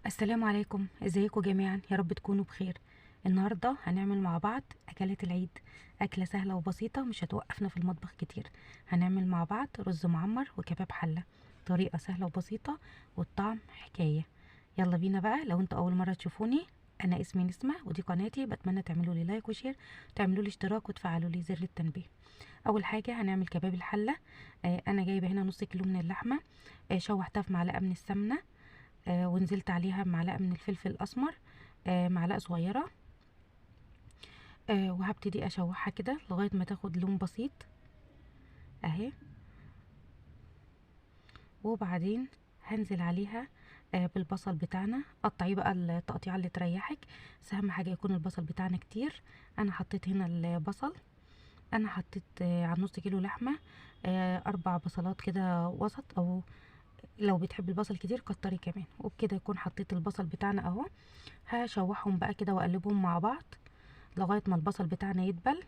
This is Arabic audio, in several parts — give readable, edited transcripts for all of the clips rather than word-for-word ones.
السلام عليكم، ازيكم جميعا؟ يا رب تكونوا بخير. النهارده هنعمل مع بعض اكلات العيد. اكله سهله وبسيطه مش هتوقفنا في المطبخ كتير. هنعمل مع بعض رز معمر وكباب حله. طريقه سهله وبسيطه والطعم حكايه. يلا بينا بقى. لو انتوا اول مره تشوفوني، انا اسمي نسمه ودي قناتي. بتمنى تعملوا لي لايك وشير، تعملوا لي اشتراك وتفعلوا لي زر التنبيه. اول حاجه هنعمل كباب الحله. انا جايبه هنا نص كيلو من اللحمه. شوحتها في معلقه من السمنه. ونزلت عليها بمعلقه من الفلفل الاسمر، معلقه صغيره. وهبتدي اشوحها كده لغايه ما تاخد لون بسيط اهي. وبعدين هنزل عليها بالبصل بتاعنا. قطعيه بقى التقطيعه اللي تريحك، بس اهم حاجه يكون البصل بتاعنا كتير. انا حطيت هنا البصل. انا حطيت على نص كيلو لحمه 4 بصلات كده وسط، او لو بتحب البصل كتير كتري كمان. وبكده يكون حطيت البصل بتاعنا اهو. هشوحهم بقى كده واقلبهم مع بعض لغايه ما البصل بتاعنا يدبل.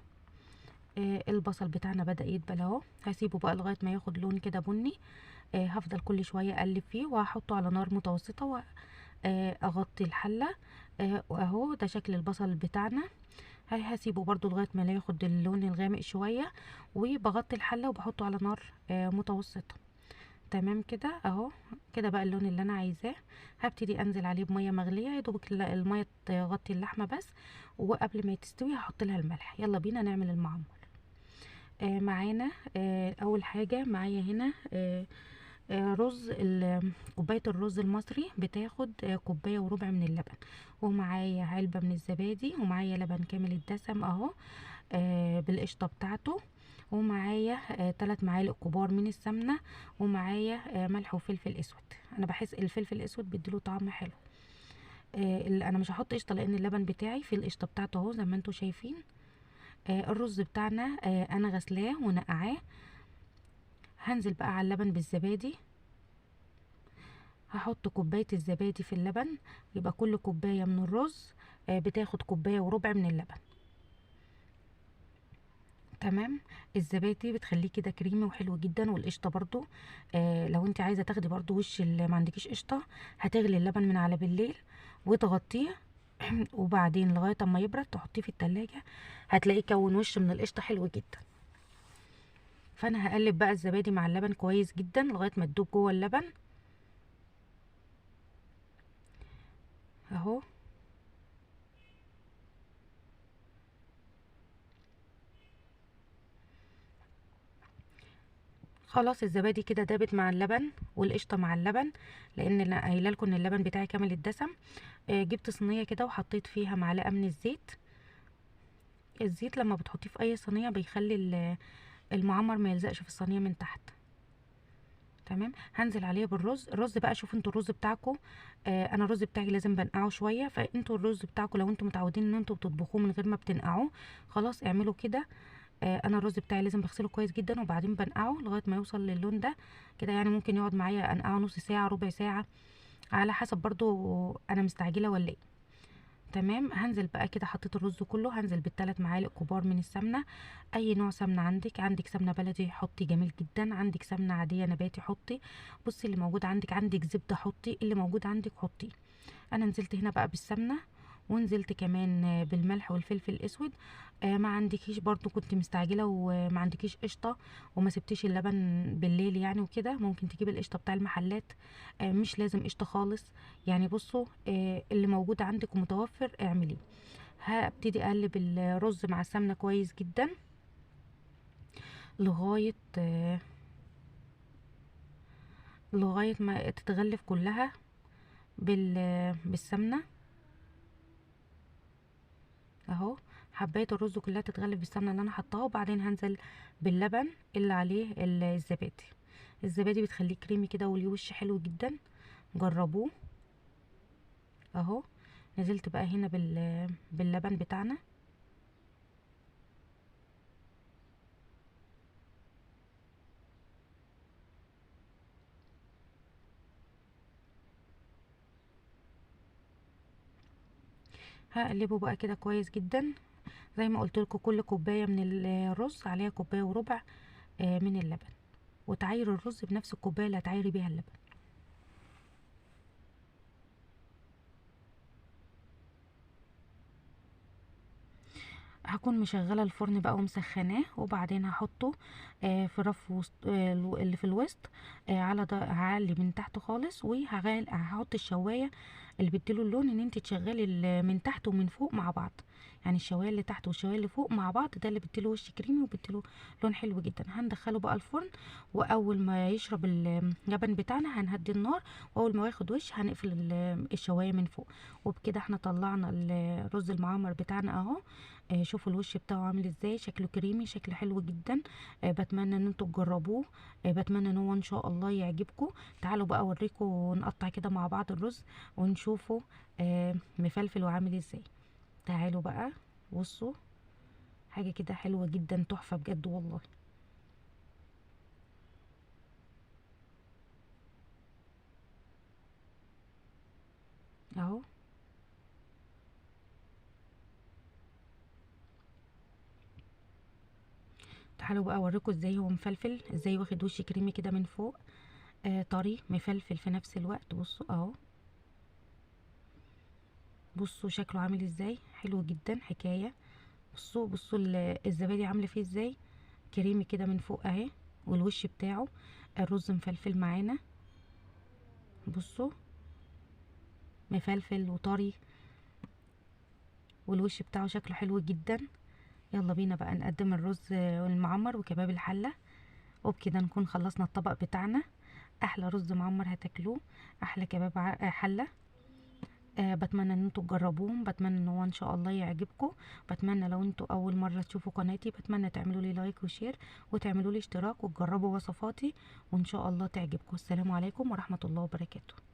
البصل بتاعنا بدأ يدبل اهو. هسيبه بقى لغايه ما ياخد لون كده بني. هفضل كل شويه اقلب فيه وهحطه على نار متوسطه واغطي الحله. واهو ده شكل البصل بتاعنا. هسيبه برضو لغايه ما ياخد اللون الغامق شويه، وبغطي الحله وبحطه على نار متوسطه. تمام كده اهو. كده بقى اللون اللي انا عايزاه. هبتدي انزل عليه بميه مغليه يا دوبك الميه تغطي اللحمه بس. وقبل ما تستوي هحط لها الملح. يلا بينا نعمل المعمر. معانا اول حاجه معايا هنا رز كوبايه الرز المصري بتاخد كوبايه وربع من اللبن. ومعايا علبه من الزبادي، ومعايا لبن كامل الدسم اهو بالقشطه بتاعته. ومعايا 3 معالق كبار من السمنه. ومعايا ملح وفلفل اسود. انا بحس الفلفل الاسود بيديله طعم حلو. اللي انا مش هحط قشطه لان اللبن بتاعي في القشطه بتاعته اهو زي ما انتم شايفين. الرز بتاعنا انا غسلاه ونقعاه. هنزل بقى على اللبن بالزبادي. هحط كوبايه الزبادي في اللبن. يبقى كل كوبايه من الرز بتاخد كوبايه وربع من اللبن. تمام. الزبادي بتخليه كده كريمي وحلو جدا، والقشطه برضو. لو انت عايزه تاخدي برضو وش اللي ما عندكيش قشطه، هتغلي اللبن من على بالليل وتغطيه. وبعدين لغايه اما يبرد تحطيه في التلاجة، هتلاقيه كون وش من القشطه حلو جدا. فانا هقلب بقى الزبادي مع اللبن كويس جدا لغايه ما تدوب جوه اللبن اهو. خلاص الزبادي كده دابت مع اللبن والقشطه مع اللبن، لان انا قايله لكم ان اللبن بتاعي كامل الدسم. جبت صينيه كده وحطيت فيها معلقه من الزيت. الزيت لما بتحطيه في اي صينيه بيخلي المعمر ما يلزقش في الصينيه من تحت. تمام. هنزل عليه بالرز. الرز بقى شوفوا انتوا الرز بتاعكم. انا الرز بتاعي لازم بنقعه شويه، فانتوا الرز بتاعكم لو انتوا متعودين ان انتوا بتطبخوه من غير ما بتنقعوه خلاص اعملوا كده. انا الرز بتاعي لازم بغسله كويس جدا وبعدين بنقعه لغايه ما يوصل للون ده كده. يعني ممكن يقعد معايا انقعه نص ساعه ربع ساعه على حسب برضو انا مستعجله ولا ايه. تمام. هنزل بقى كده حطيت الرز كله. هنزل بالثلاث معالق كبار من السمنه. اي نوع سمنه عندك سمنه بلدي حطي جميل جدا، عندك سمنه عاديه نباتي حطي. بصي اللي موجود عندك زبده حطي، اللي موجود عندك حطي. انا نزلت هنا بقى بالسمنه، ونزلت كمان بالملح والفلفل الاسود. ما عندكيش برضو كنت مستعجله وما عندكيش قشطه وما سبتيش اللبن بالليل يعني وكده، ممكن تجيب القشطه بتاع المحلات. مش لازم قشطه خالص. يعني بصوا اللي موجود عندك ومتوفر اعمليه. هبتدي اقلب الرز مع السمنه كويس جدا لغايه لغايه ما تتغلف كلها بالسمنه اهو. حبايه الرز كلها تتغلف بالسمنه اللي انا حطاها، وبعدين هنزل باللبن اللي عليه الزبادي. الزبادي بتخليه كريمي كده وليه وش حلو جدا. جربوه اهو. نزلت بقى هنا باللبن بتاعنا. هقلبه بقى كده كويس جدا. زي ما قلت لكم كل كوبايه من الرز عليها كوبايه وربع من اللبن. وتعاير الرز بنفس الكوبايه اللي هتعايري بيها اللبن. هكون مشغله الفرن بقى ومسخناه، وبعدين هحطه في رف وسط اللي في الوسط، على هعلي من تحت خالص، وهحط الشوايه اللي بتديله اللون، ان انت تشغلي من تحت ومن فوق مع بعض. يعني الشوايه اللي تحت والشوايه اللي فوق مع بعض، ده اللي بتديله وش كريمي وبتديله لون حلو جدا. هندخله بقى الفرن، واول ما يشرب اللبن بتاعنا هنهدي النار، واول ما ياخد وش هنقفل الشوايه من فوق. وبكده احنا طلعنا الرز المعمر بتاعنا اهو. شوفوا الوش بتاعه عامل ازاي، شكله كريمي، شكله حلو جدا. بتمنى ان انتوا تجربوه. بتمنى ان هو ان شاء الله يعجبكم. تعالوا بقى اوريكم نقطع كده مع بعض الرز ونشوفه مفلفل وعامل ازاي. تعالوا بقى بصوا، حاجه كده حلوه جدا، تحفه بجد والله. اهو. تعالوا بقى اوريكم ازاي هو مفلفل، ازاي واخد وش كريمي كده من فوق، طري مفلفل في نفس الوقت. بصوا اهو، بصوا شكله عامل ازاي، حلو جدا حكايه. بصوا بصوا الزبادي عامله فيه ازاي، كريمي كده من فوق اهي. والوش بتاعه الرز مفلفل معانا، بصوا مفلفل وطري، والوش بتاعه شكله حلو جدا. يلا بينا بقى نقدم الرز والمعمر وكباب الحله، وبكده نكون خلصنا الطبق بتاعنا. احلى رز معمر هتاكلوه، احلى كباب حله. بتمنى ان انتوا تجربوهم، بتمنى ان هو ان شاء الله يعجبكم. بتمنى لو انتوا اول مره تشوفوا قناتي، بتمنى تعملوا لي لايك وشير، وتعملوا لي اشتراك، وتجربوا وصفاتي، وان شاء الله تعجبكم. السلام عليكم ورحمه الله وبركاته.